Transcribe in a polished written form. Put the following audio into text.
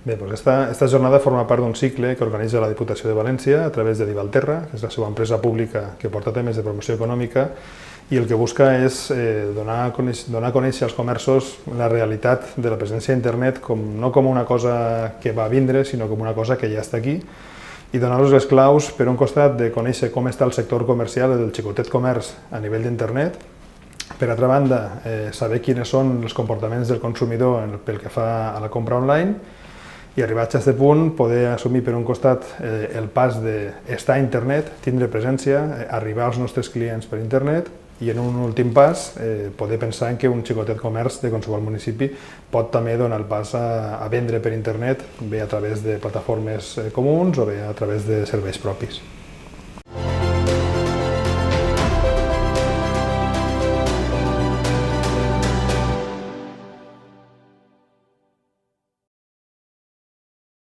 Bé, doncs esta jornada forma part d'un cicle que organitza la Diputació de València a través de Divalterra, que és la seva empresa pública que porta temes de promoció econòmica, i el que busca és donar a conèixer als comerços la realitat de la presència d'internet no com una cosa que va a vindre, sinó com una cosa que ja està aquí, i donar-los les claus, per un costat, de conèixer com està el sector comercial, el xicotet comerç a nivell d'internet. Per altra banda, saber quins són els comportaments del consumidor pel que fa a la compra online, i arribats a aquest punt poder assumir per un costat el pas d'estar a internet, tindre presència, arribar als nostres clients per internet, i en un últim pas poder pensar en que un xicotet comerç de qualsevol municipi pot també donar el pas a vendre per internet, bé a través de plataformes comuns o bé a través de serveis propis.